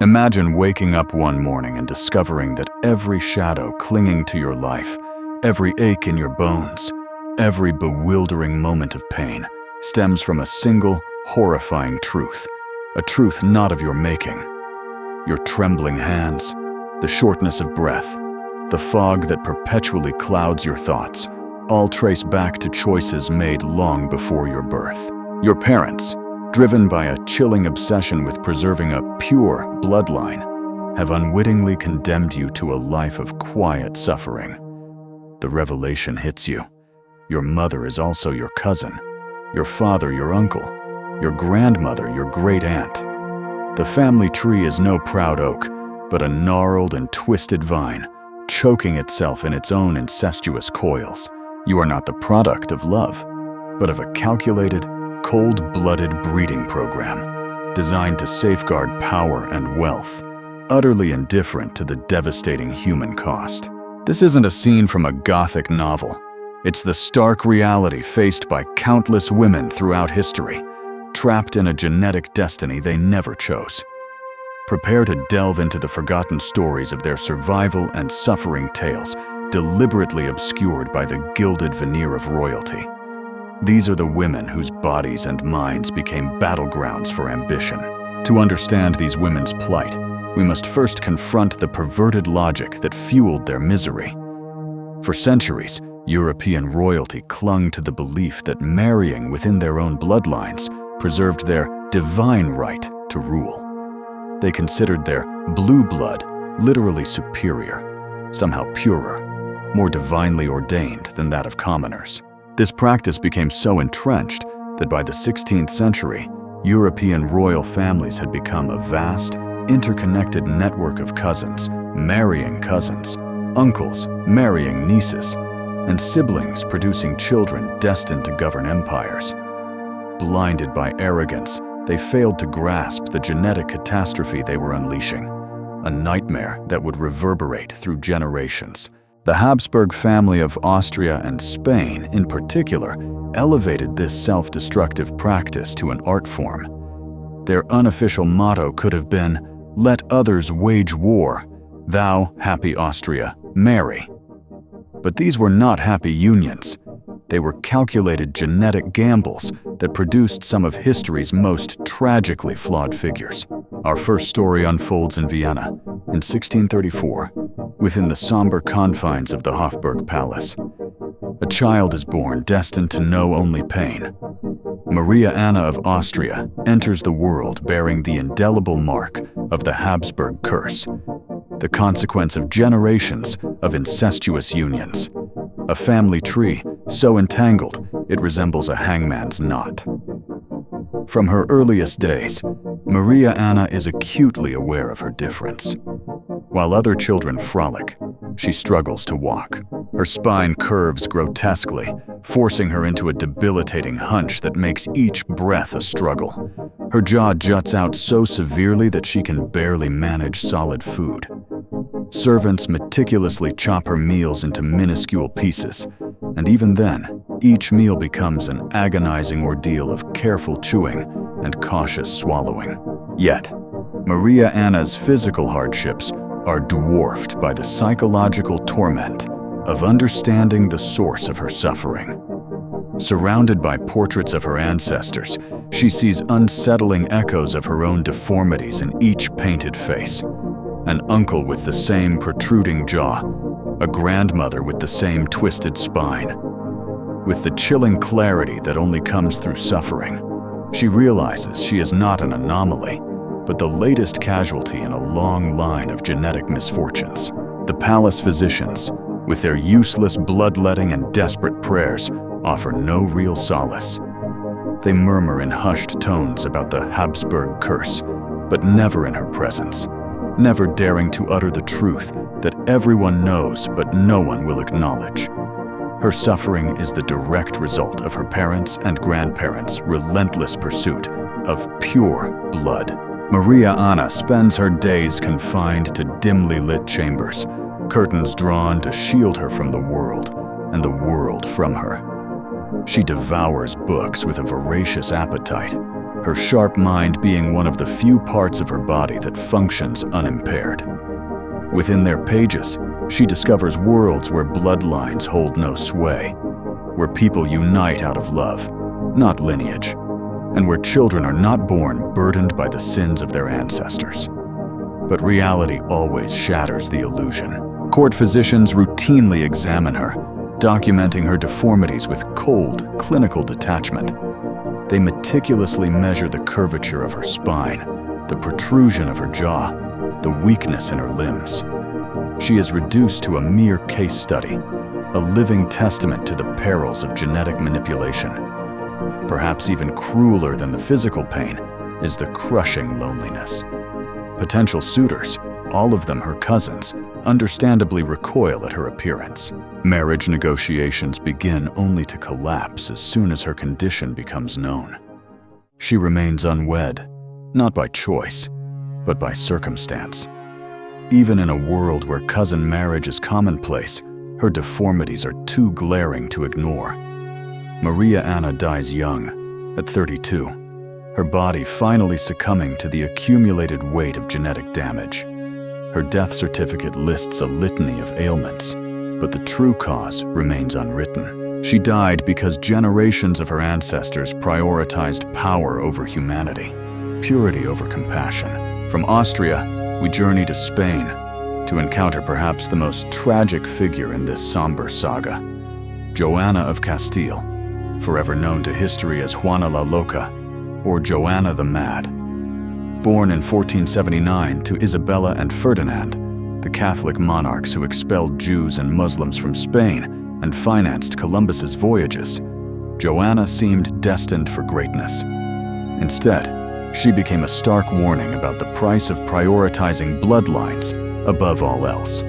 Imagine waking up one morning and discovering that every shadow clinging to your life, every ache in your bones, every bewildering moment of pain stems from a single, horrifying truth, a truth not of your making. Your trembling hands, the shortness of breath, the fog that perpetually clouds your thoughts, all trace back to choices made long before your birth. Your parents, driven by a chilling obsession with preserving a pure bloodline, have unwittingly condemned you to a life of quiet suffering. The revelation hits you. Your mother is also your cousin, your father your uncle, your grandmother your great-aunt. The family tree is no proud oak, but a gnarled and twisted vine, choking itself in its own incestuous coils. You are not the product of love, but of a calculated, cold-blooded breeding program designed to safeguard power and wealth, utterly indifferent to the devastating human cost. This isn't a scene from a Gothic novel. It's the stark reality faced by countless women throughout history, trapped in a genetic destiny they never chose. Prepare to delve into the forgotten stories of their survival and suffering tales, deliberately obscured by the gilded veneer of royalty. These are the women whose bodies and minds became battlegrounds for ambition. To understand these women's plight, we must first confront the perverted logic that fueled their misery. For centuries, European royalty clung to the belief that marrying within their own bloodlines preserved their divine right to rule. They considered their blue blood literally superior, somehow purer, more divinely ordained than that of commoners. This practice became so entrenched that by the 16th century, European royal families had become a vast, interconnected network of cousins marrying cousins, uncles marrying nieces, and siblings producing children destined to govern empires. Blinded by arrogance, they failed to grasp the genetic catastrophe they were unleashing, a nightmare that would reverberate through generations. The Habsburg family of Austria and Spain, in particular, elevated this self-destructive practice to an art form. Their unofficial motto could have been, "Let others wage war, thou, happy Austria, marry." But these were not happy unions. They were calculated genetic gambles that produced some of history's most tragically flawed figures. Our first story unfolds in Vienna in 1634, within the somber confines of the Hofburg Palace. A child is born destined to know only pain. Maria Anna of Austria enters the world bearing the indelible mark of the Habsburg curse, the consequence of generations of incestuous unions. A family tree so entangled it resembles a hangman's knot. From her earliest days, Maria Anna is acutely aware of her difference. While other children frolic, she struggles to walk. Her spine curves grotesquely, forcing her into a debilitating hunch that makes each breath a struggle. Her jaw juts out so severely that she can barely manage solid food. Servants meticulously chop her meals into minuscule pieces, and even then, each meal becomes an agonizing ordeal of careful chewing and cautious swallowing. Yet, Maria Anna's physical hardships are dwarfed by the psychological torment of understanding the source of her suffering. Surrounded by portraits of her ancestors, she sees unsettling echoes of her own deformities in each painted face. An uncle with the same protruding jaw, a grandmother with the same twisted spine. With the chilling clarity that only comes through suffering, she realizes she is not an anomaly, but the latest casualty in a long line of genetic misfortunes. The palace physicians, with their useless bloodletting and desperate prayers, offer no real solace. They murmur in hushed tones about the Habsburg curse, but never in her presence, never daring to utter the truth that everyone knows but no one will acknowledge. Her suffering is the direct result of her parents' and grandparents' relentless pursuit of pure blood. Maria Anna spends her days confined to dimly lit chambers, curtains drawn to shield her from the world, and the world from her. She devours books with a voracious appetite, her sharp mind being one of the few parts of her body that functions unimpaired. Within their pages, she discovers worlds where bloodlines hold no sway, where people unite out of love, not lineage, and where children are not born burdened by the sins of their ancestors. But reality always shatters the illusion. Court physicians routinely examine her, documenting her deformities with cold, clinical detachment. They meticulously measure the curvature of her spine, the protrusion of her jaw, the weakness in her limbs. She is reduced to a mere case study, a living testament to the perils of genetic manipulation. Perhaps even crueler than the physical pain is the crushing loneliness. Potential suitors, all of them her cousins, understandably recoil at her appearance. Marriage negotiations begin only to collapse as soon as her condition becomes known. She remains unwed, not by choice, but by circumstance. Even in a world where cousin marriage is commonplace, her deformities are too glaring to ignore. Maria Anna dies young, at 32, her body finally succumbing to the accumulated weight of genetic damage. Her death certificate lists a litany of ailments, but the true cause remains unwritten. She died because generations of her ancestors prioritized power over humanity, purity over compassion. From Austria, we journey to Spain to encounter perhaps the most tragic figure in this somber saga, Joanna of Castile, forever known to history as Juana la Loca, or Joanna the Mad. Born in 1479 to Isabella and Ferdinand, the Catholic monarchs who expelled Jews and Muslims from Spain and financed Columbus's voyages, Joanna seemed destined for greatness. Instead, she became a stark warning about the price of prioritizing bloodlines above all else.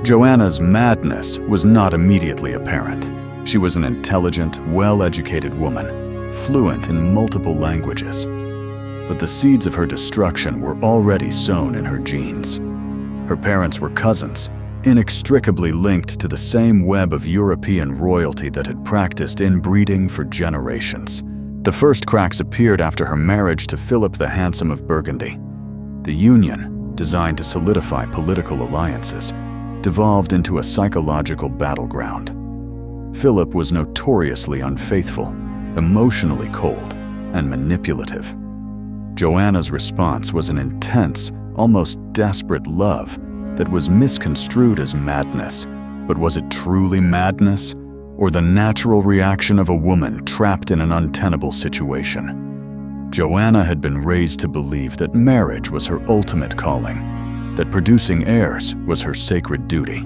Joanna's madness was not immediately apparent. She was an intelligent, well-educated woman, fluent in multiple languages. But the seeds of her destruction were already sown in her genes. Her parents were cousins, inextricably linked to the same web of European royalty that had practiced inbreeding for generations. The first cracks appeared after her marriage to Philip the Handsome of Burgundy. The union, designed to solidify political alliances, devolved into a psychological battleground. Philip was notoriously unfaithful, emotionally cold, and manipulative. Joanna's response was an intense, almost desperate love that was misconstrued as madness. But was it truly madness, or the natural reaction of a woman trapped in an untenable situation? Joanna had been raised to believe that marriage was her ultimate calling, that producing heirs was her sacred duty.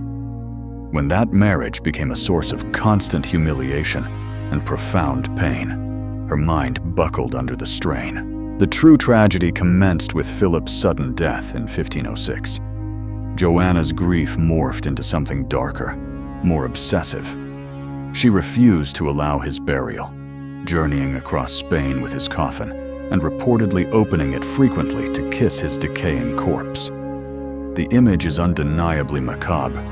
When that marriage became a source of constant humiliation and profound pain, her mind buckled under the strain. The true tragedy commenced with Philip's sudden death in 1506. Joanna's grief morphed into something darker, more obsessive. She refused to allow his burial, journeying across Spain with his coffin and reportedly opening it frequently to kiss his decaying corpse. The image is undeniably macabre,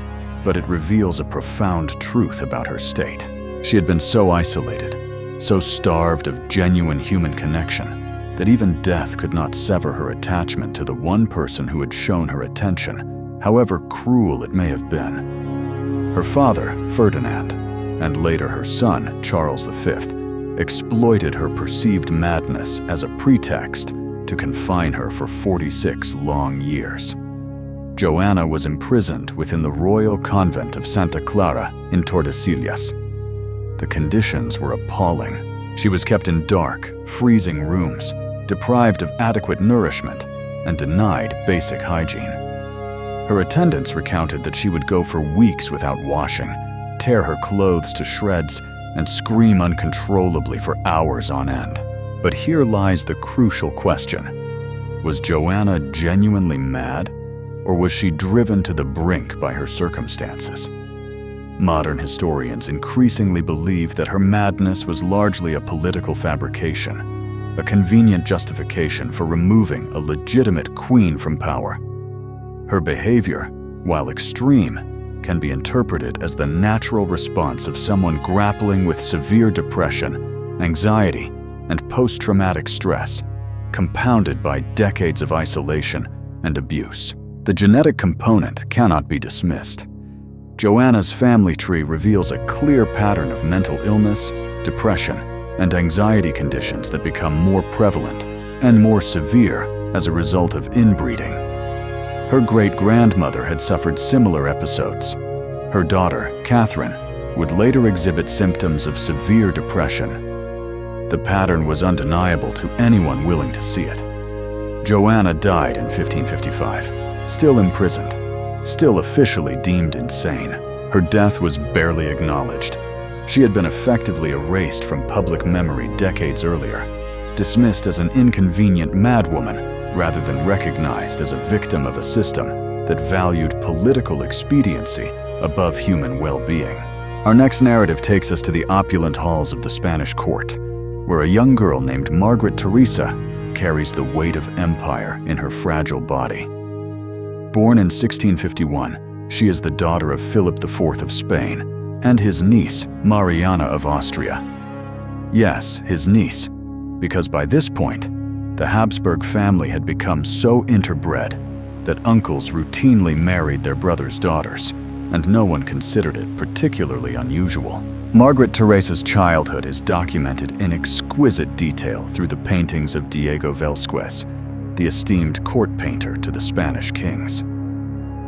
but it reveals a profound truth about her state. She had been so isolated, so starved of genuine human connection, that even death could not sever her attachment to the one person who had shown her attention, however cruel it may have been. Her father, Ferdinand, and later her son, Charles V, exploited her perceived madness as a pretext to confine her for 46 long years. Joanna was imprisoned within the royal convent of Santa Clara in Tordesillas. The conditions were appalling. She was kept in dark, freezing rooms, deprived of adequate nourishment, and denied basic hygiene. Her attendants recounted that she would go for weeks without washing, tear her clothes to shreds, and scream uncontrollably for hours on end. But here lies the crucial question. Was Joanna genuinely mad, or was she driven to the brink by her circumstances? Modern historians increasingly believe that her madness was largely a political fabrication, a convenient justification for removing a legitimate queen from power. Her behavior, while extreme, can be interpreted as the natural response of someone grappling with severe depression, anxiety, and post-traumatic stress, compounded by decades of isolation and abuse. The genetic component cannot be dismissed. Joanna's family tree reveals a clear pattern of mental illness, depression, and anxiety conditions that become more prevalent and more severe as a result of inbreeding. Her great-grandmother had suffered similar episodes. Her daughter, Catherine, would later exhibit symptoms of severe depression. The pattern was undeniable to anyone willing to see it. Joanna died in 1555, still imprisoned, still officially deemed insane. Her death was barely acknowledged. She had been effectively erased from public memory decades earlier, dismissed as an inconvenient madwoman rather than recognized as a victim of a system that valued political expediency above human well-being. Our next narrative takes us to the opulent halls of the Spanish court, where a young girl named Margaret Theresa carries the weight of empire in her fragile body. Born in 1651, she is the daughter of Philip IV of Spain and his niece, Maria Anna of Austria. Yes, his niece, because by this point, the Habsburg family had become so interbred that uncles routinely married their brothers' daughters, and no one considered it particularly unusual. Margaret Theresa's childhood is documented in exquisite detail through the paintings of Diego Velázquez, the esteemed court painter to the Spanish kings.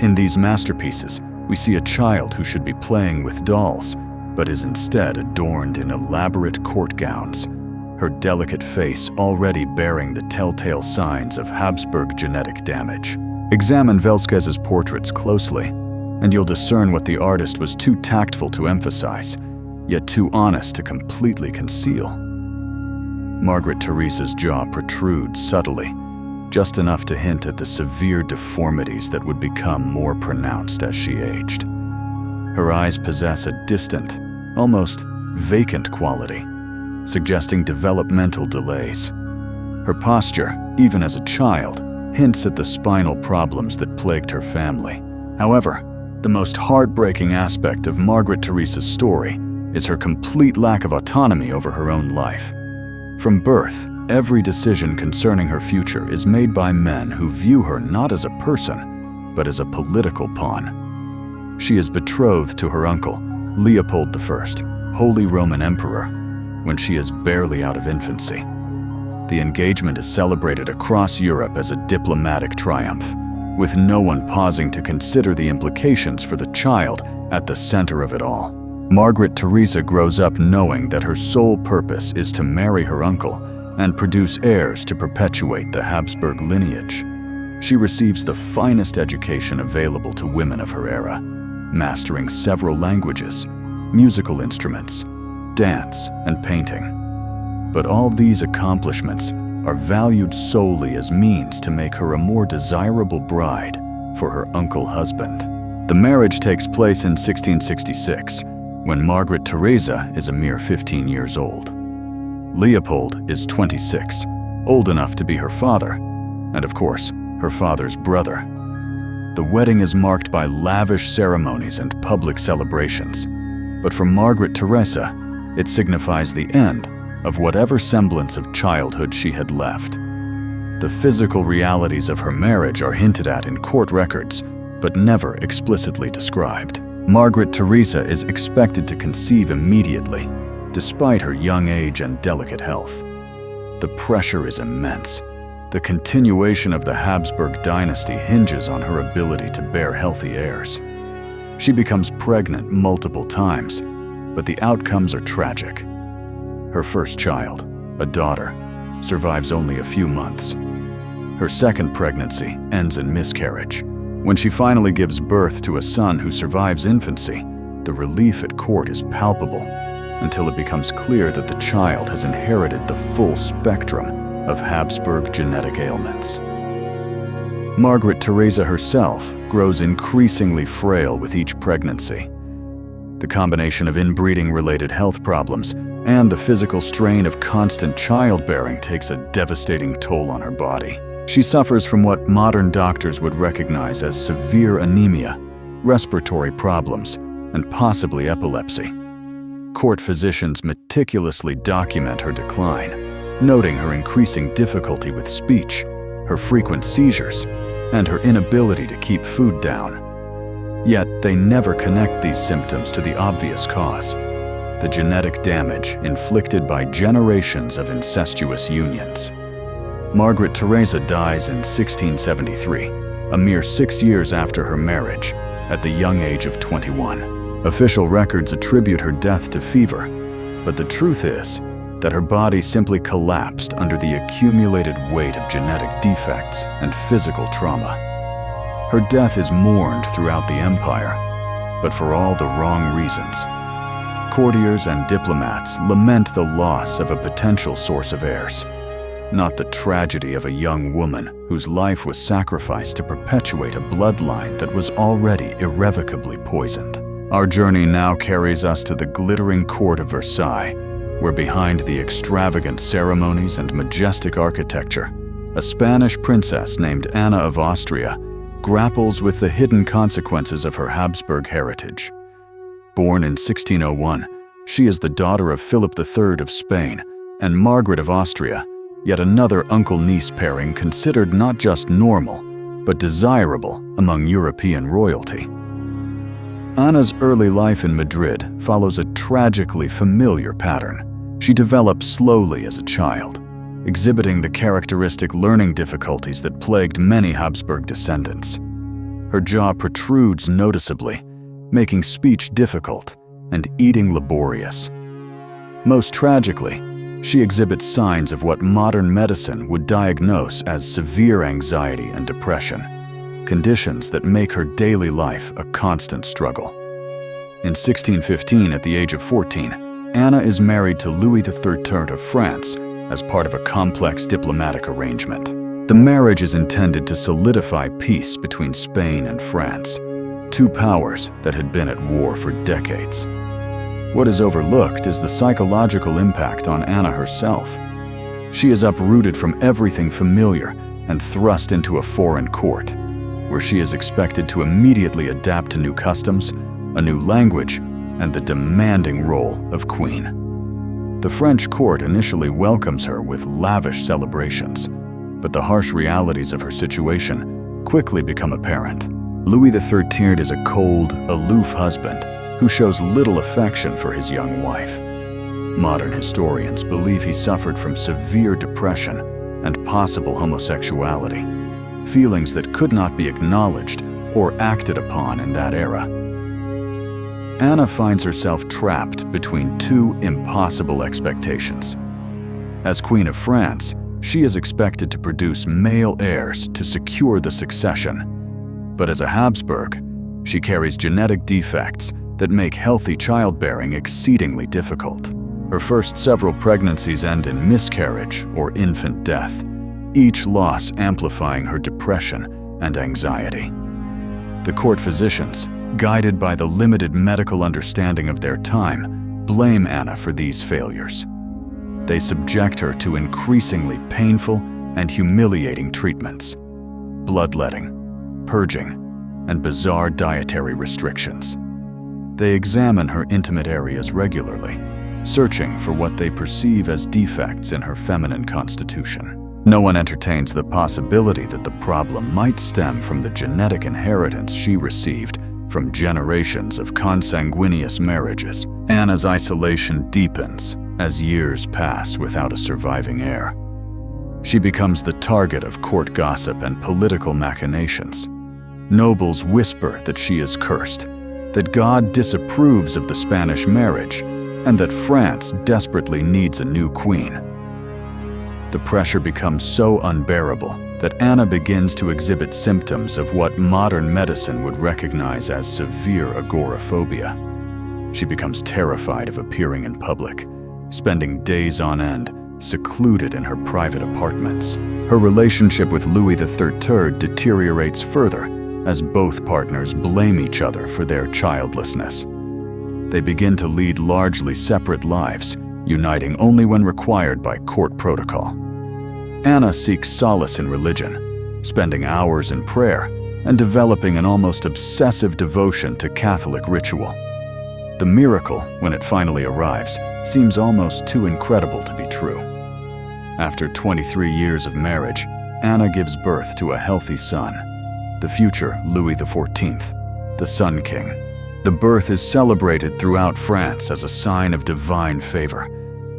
In these masterpieces, we see a child who should be playing with dolls, but is instead adorned in elaborate court gowns, her delicate face already bearing the telltale signs of Habsburg genetic damage. Examine Velázquez's portraits closely, and you'll discern what the artist was too tactful to emphasize, yet too honest to completely conceal. Margaret Theresa's jaw protrudes subtly, just enough to hint at the severe deformities that would become more pronounced as she aged. Her eyes possess a distant, almost vacant quality, suggesting developmental delays. Her posture, even as a child, hints at the spinal problems that plagued her family. However, the most heartbreaking aspect of Margaret Theresa's story is her complete lack of autonomy over her own life. From birth, every decision concerning her future is made by men who view her not as a person, but as a political pawn. She is betrothed to her uncle, Leopold I, Holy Roman Emperor, when she is barely out of infancy. The engagement is celebrated across Europe as a diplomatic triumph, with no one pausing to consider the implications for the child at the center of it all. Margaret Theresa grows up knowing that her sole purpose is to marry her uncle and produce heirs to perpetuate the Habsburg lineage. She receives the finest education available to women of her era, mastering several languages, musical instruments, dance, and painting. But all these accomplishments are valued solely as means to make her a more desirable bride for her uncle husband. The marriage takes place in 1666, when Margaret Theresa is a mere 15 years old. Leopold is 26, old enough to be her father, and of course, her father's brother. The wedding is marked by lavish ceremonies and public celebrations, but for Margaret Theresa, it signifies the end of whatever semblance of childhood she had left. The physical realities of her marriage are hinted at in court records, but never explicitly described. Margaret Theresa is expected to conceive immediately, despite her young age and delicate health. The pressure is immense. The continuation of the Habsburg dynasty hinges on her ability to bear healthy heirs. She becomes pregnant multiple times, but the outcomes are tragic. Her first child, a daughter, survives only a few months. Her second pregnancy ends in miscarriage. When she finally gives birth to a son who survives infancy, the relief at court is palpable, until it becomes clear that the child has inherited the full spectrum of Habsburg genetic ailments. Margaret Theresa herself grows increasingly frail with each pregnancy. The combination of inbreeding-related health problems and the physical strain of constant childbearing takes a devastating toll on her body. She suffers from what modern doctors would recognize as severe anemia, respiratory problems, and possibly epilepsy. Court physicians meticulously document her decline, noting her increasing difficulty with speech, her frequent seizures, and her inability to keep food down. Yet they never connect these symptoms to the obvious cause: the genetic damage inflicted by generations of incestuous unions. Margaret Theresa dies in 1673, a mere 6 years after her marriage, at the young age of 21. Official records attribute her death to fever, but the truth is that her body simply collapsed under the accumulated weight of genetic defects and physical trauma. Her death is mourned throughout the empire, but for all the wrong reasons. Courtiers and diplomats lament the loss of a potential source of heirs, not the tragedy of a young woman whose life was sacrificed to perpetuate a bloodline that was already irrevocably poisoned. Our journey now carries us to the glittering court of Versailles, where behind the extravagant ceremonies and majestic architecture, a Spanish princess named Anna of Austria grapples with the hidden consequences of her Habsburg heritage. Born in 1601, she is the daughter of Philip III of Spain and Margaret of Austria, yet another uncle-niece pairing considered not just normal, but desirable among European royalty. Anna's early life in Madrid follows a tragically familiar pattern. She develops slowly as a child, exhibiting the characteristic learning difficulties that plagued many Habsburg descendants. Her jaw protrudes noticeably, making speech difficult and eating laborious. Most tragically, she exhibits signs of what modern medicine would diagnose as severe anxiety and depression, conditions that make her daily life a constant struggle. In 1615, at the age of 14, Anna is married to Louis XIII of France as part of a complex diplomatic arrangement. The marriage is intended to solidify peace between Spain and France, two powers that had been at war for decades. What is overlooked is the psychological impact on Anna herself. She is uprooted from everything familiar and thrust into a foreign court, where she is expected to immediately adapt to new customs, a new language, and the demanding role of queen. The French court initially welcomes her with lavish celebrations, but the harsh realities of her situation quickly become apparent. Louis XIII is a cold, aloof husband who shows little affection for his young wife. Modern historians believe he suffered from severe depression and possible homosexuality, feelings that could not be acknowledged or acted upon in that era. Anna finds herself trapped between two impossible expectations. As Queen of France, she is expected to produce male heirs to secure the succession. But as a Habsburg, she carries genetic defects that make healthy childbearing exceedingly difficult. Her first several pregnancies end in miscarriage or infant death, each loss amplifying her depression and anxiety. The court physicians, guided by the limited medical understanding of their time, blame Anna for these failures. They subject her to increasingly painful and humiliating treatments: bloodletting, purging, and bizarre dietary restrictions. They examine her intimate areas regularly, searching for what they perceive as defects in her feminine constitution. No one entertains the possibility that the problem might stem from the genetic inheritance she received from generations of consanguineous marriages. Anna's isolation deepens as years pass without a surviving heir. She becomes the target of court gossip and political machinations. Nobles whisper that she is cursed, that God disapproves of the Spanish marriage, and that France desperately needs a new queen. The pressure becomes so unbearable that Anna begins to exhibit symptoms of what modern medicine would recognize as severe agoraphobia. She becomes terrified of appearing in public, spending days on end secluded in her private apartments. Her relationship with Louis XIII deteriorates further as both partners blame each other for their childlessness. They begin to lead largely separate lives, uniting only when required by court protocol. Anna seeks solace in religion, spending hours in prayer and developing an almost obsessive devotion to Catholic ritual. The miracle, when it finally arrives, seems almost too incredible to be true. After 23 years of marriage, Anna gives birth to a healthy son, the future Louis XIV, the Sun King. The birth is celebrated throughout France as a sign of divine favor.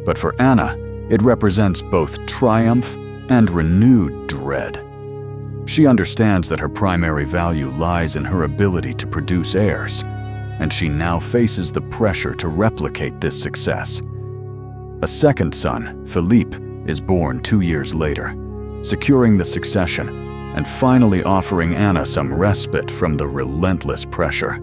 But for Anna, it represents both triumph and renewed dread. She understands that her primary value lies in her ability to produce heirs, and she now faces the pressure to replicate this success. A second son, Philippe, is born 2 years later, securing the succession and finally offering Anna some respite from the relentless pressure.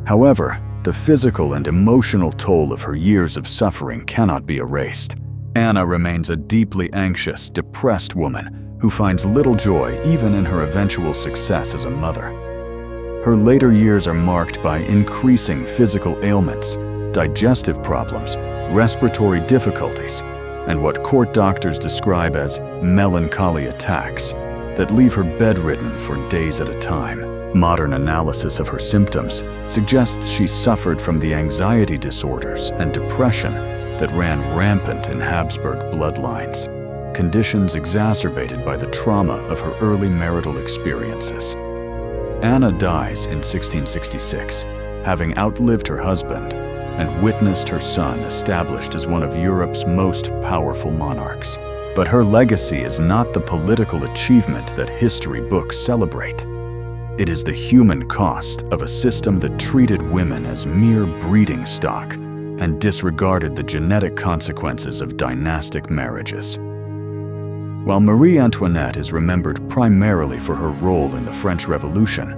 However, the physical and emotional toll of her years of suffering cannot be erased. Anna remains a deeply anxious, depressed woman who finds little joy even in her eventual success as a mother. Her later years are marked by increasing physical ailments, digestive problems, respiratory difficulties, and what court doctors describe as melancholy attacks that leave her bedridden for days at a time. Modern analysis of her symptoms suggests she suffered from the anxiety disorders and depression that ran rampant in Habsburg bloodlines, conditions exacerbated by the trauma of her early marital experiences. Anna dies in 1666, having outlived her husband and witnessed her son established as one of Europe's most powerful monarchs. But her legacy is not the political achievement that history books celebrate. It is the human cost of a system that treated women as mere breeding stock and disregarded the genetic consequences of dynastic marriages. While Marie Antoinette is remembered primarily for her role in the French Revolution,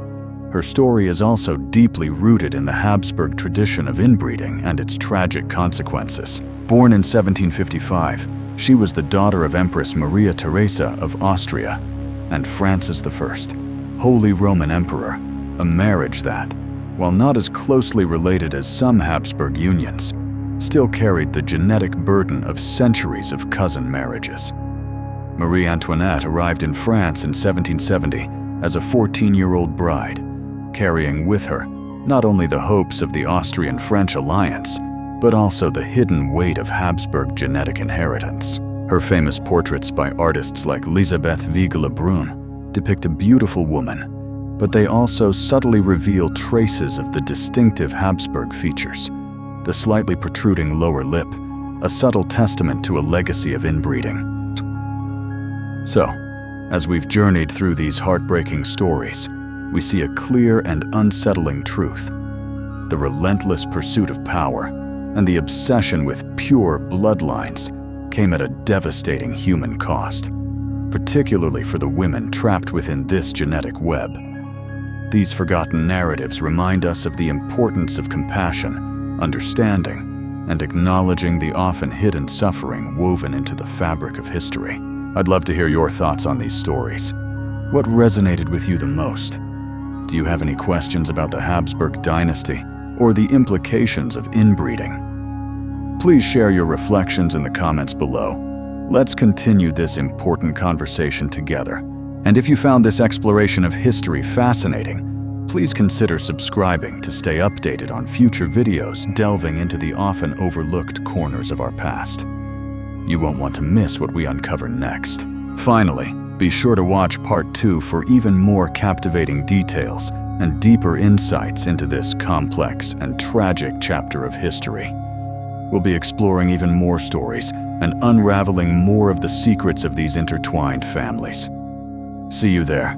her story is also deeply rooted in the Habsburg tradition of inbreeding and its tragic consequences. Born in 1755, she was the daughter of Empress Maria Theresa of Austria and Francis I, Holy Roman Emperor, a marriage that, while not as closely related as some Habsburg unions, still carried the genetic burden of centuries of cousin marriages. Marie Antoinette arrived in France in 1770 as a 14-year-old bride, carrying with her not only the hopes of the Austrian-French alliance, but also the hidden weight of Habsburg genetic inheritance. Her famous portraits by artists like Elisabeth Vigée-Lebrun depict a beautiful woman, but they also subtly reveal traces of the distinctive Habsburg features. The slightly protruding lower lip, a subtle testament to a legacy of inbreeding. So, as we've journeyed through these heartbreaking stories, we see a clear and unsettling truth. The relentless pursuit of power and the obsession with pure bloodlines came at a devastating human cost, particularly for the women trapped within this genetic web. These forgotten narratives remind us of the importance of compassion, understanding, and acknowledging the often hidden suffering woven into the fabric of history. I'd love to hear your thoughts on these stories. What resonated with you the most? Do you have any questions about the Habsburg dynasty or the implications of inbreeding? Please share your reflections in the comments below. Let's continue this important conversation together. And if you found this exploration of history fascinating, please consider subscribing to stay updated on future videos delving into the often overlooked corners of our past. You won't want to miss what we uncover next. Finally, be sure to watch Part 2 for even more captivating details and deeper insights into this complex and tragic chapter of history. We'll be exploring even more stories and unraveling more of the secrets of these intertwined families. See you there.